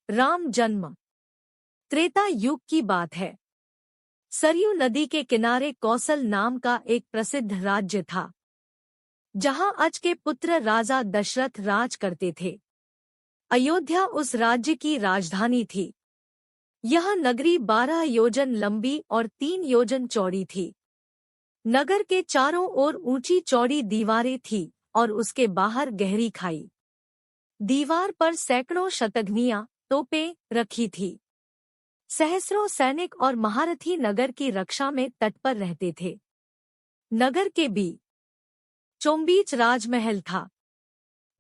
राम जन्म त्रेता युग की बात है। सरयू नदी के किनारे कौशल नाम का एक प्रसिद्ध राज्य था, जहां अज के पुत्र राजा दशरथ राज करते थे। अयोध्या उस राज्य की राजधानी थी। यह नगरी 12 योजन लंबी और 3 योजन चौड़ी थी। नगर के चारों ओर ऊंची चौड़ी दीवारें थीं और उसके बाहर गहरी खाई। दीवार पर सैकड़ों शतघ्नियां तोपें रखी थी। सहस्रों सैनिक और महारथी नगर की रक्षा में तत्पर रहते थे। नगर के बीचों-बीच राजमहल था।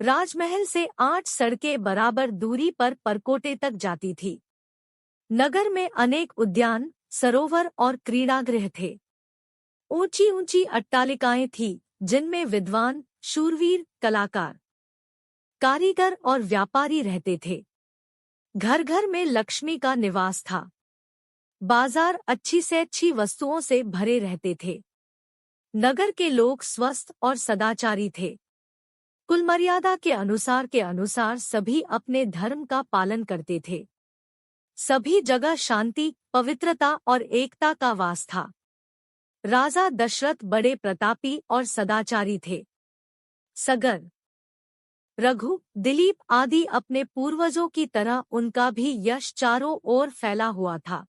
राजमहल से 8 सड़कें बराबर दूरी पर परकोटे तक जाती थी। नगर में अनेक उद्यान, सरोवर और क्रीड़ागृह थे। ऊंची ऊंची अट्टालिकाएं थीं, जिनमें विद्वान, शूरवीर, कलाकार, कारीगर और व्यापारी रहते थे। घर घर में लक्ष्मी का निवास था। बाजार अच्छी से अच्छी वस्तुओं से भरे रहते थे। नगर के लोग स्वस्थ और सदाचारी थे। कुल मर्यादा के अनुसार सभी अपने धर्म का पालन करते थे। सभी जगह शांति, पवित्रता और एकता का वास था। राजा दशरथ बड़े प्रतापी और सदाचारी थे। सगर, रघु, दिलीप आदि अपने पूर्वजों की तरह उनका भी यश चारों ओर फैला हुआ था।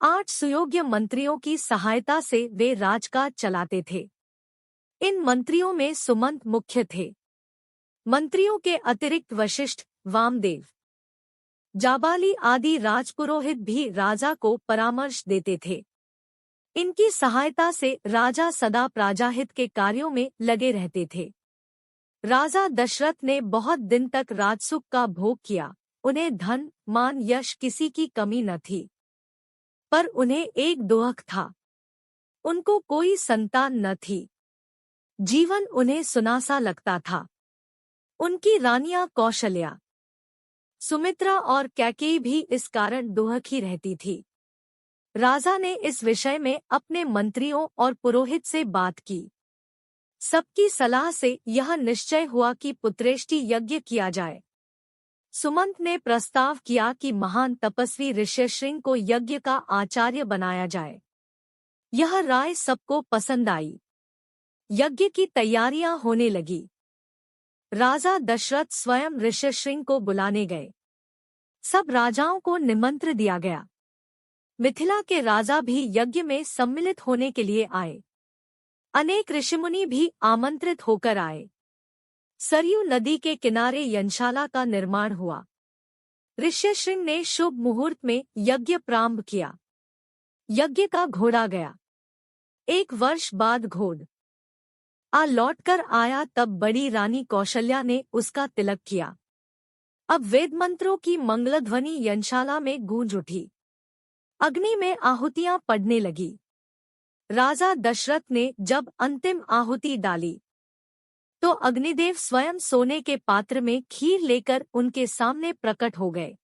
8 सुयोग्य मंत्रियों की सहायता से वे राजकाज चलाते थे। इन मंत्रियों में सुमंत मुख्य थे। मंत्रियों के अतिरिक्त वशिष्ठ, वामदेव, जाबाली आदि राजपुरोहित भी राजा को परामर्श देते थे। इनकी सहायता से राजा सदा प्रजाहित के कार्यों में लगे रहते थे। राजा दशरथ ने बहुत दिन तक राजसुख का भोग किया। उन्हें धन, मान, यश किसी की कमी न थी। पर उन्हें एक दुख था। उनको कोई संतान न थी। जीवन उन्हें सुनासा लगता था। उनकी रानियां कौशल्या, सुमित्रा और कैकेयी भी इस कारण दुखी रहती थी। राजा ने इस विषय में अपने मंत्रियों और पुरोहित से बात की। सबकी सलाह से यह निश्चय हुआ कि पुत्रेष्टि यज्ञ किया जाए। सुमंत ने प्रस्ताव किया कि महान तपस्वी ऋष्यशृंग को यज्ञ का आचार्य बनाया जाए। यह राय सबको पसंद आई। यज्ञ की तैयारियां होने लगी। राजा दशरथ स्वयं ऋष्यशृंग को बुलाने गए। सब राजाओं को निमंत्रण दिया गया। मिथिला के राजा भी यज्ञ में सम्मिलित होने के लिए आए। अनेक ऋषिमुनि भी आमंत्रित होकर आए। सरयू नदी के किनारे यज्ञशाला का निर्माण हुआ। ऋष्यशृंग ने शुभ मुहूर्त में यज्ञ प्रारंभ किया। यज्ञ का घोड़ा गया। 1 वर्ष बाद घोड़ लौटकर आया, तब बड़ी रानी कौशल्या ने उसका तिलक किया। अब वेद मंत्रों की मंगलध्वनि यज्ञशाला में गूंज उठी। अग्नि में आहुतियां पड़ने लगी। राजा दशरथ ने जब अंतिम आहुति डाली, तो अग्निदेव स्वयं सोने के पात्र में खीर लेकर उनके सामने प्रकट हो गए।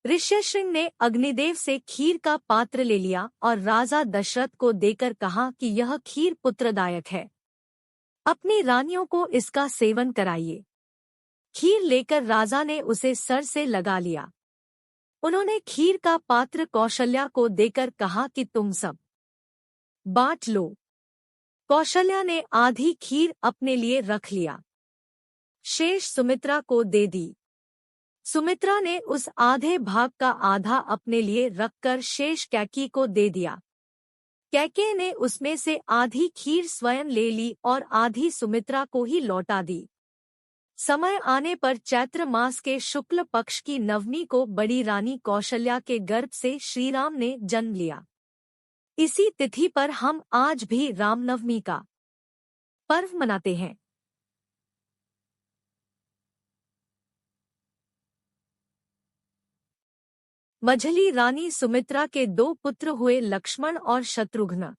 ऋष्यशृंग ने अग्निदेव से खीर का पात्र ले लिया और राजा दशरथ को देकर कहा कि यह खीर पुत्रदायक है। अपनी रानियों को इसका सेवन कराइए। खीर लेकर राजा ने उसे सर से लगा लिया। उन्होंने खीर का पात्र कौशल्या को देकर कहा कि तुम सब बांट लो। कौशल्या ने आधी खीर अपने लिए रख लिया, शेष सुमित्रा को दे दी। सुमित्रा ने उस आधे भाग का आधा अपने लिए रखकर शेष कैकेयी को दे दिया। कैकेयी ने उसमें से आधी खीर स्वयं ले ली और आधी सुमित्रा को ही लौटा दी। समय आने पर चैत्र मास के शुक्ल पक्ष की नवमी को बड़ी रानी कौशल्या के गर्भ से श्रीराम ने जन्म लिया। इसी तिथि पर हम आज भी रामनवमी का पर्व मनाते हैं। मझली रानी सुमित्रा के 2 पुत्र हुए, लक्ष्मण और शत्रुघ्न।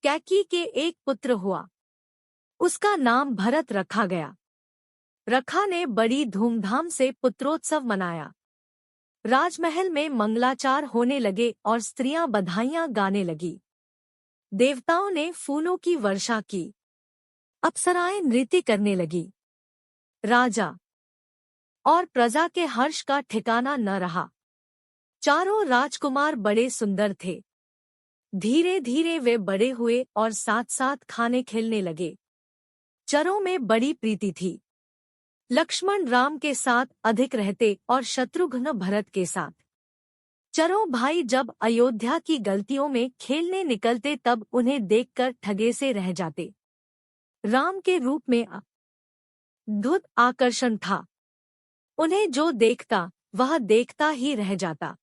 कैकेयी के एक पुत्र हुआ, उसका नाम भरत रखा गया। रखा ने बड़ी धूमधाम से पुत्रोत्सव मनाया। राजमहल में मंगलाचार होने लगे और स्त्रियां बधाइयां गाने लगी। देवताओं ने फूलों की वर्षा की। अप्सराएं नृत्य करने लगी। राजा और प्रजा के हर्ष का ठिकाना न रहा। चारों राजकुमार बड़े सुंदर थे। धीरे धीरे वे बड़े हुए और साथ साथ खाने खेलने लगे। चरों में बड़ी प्रीति थी। लक्ष्मण राम के साथ अधिक रहते और शत्रुघ्न भरत के साथ। चरों भाई जब अयोध्या की गलियों में खेलने निकलते तब उन्हें देखकर ठगे से रह जाते। राम के रूप में अद्भुत आकर्षण था। उन्हें जो देखता वह देखता ही रह जाता।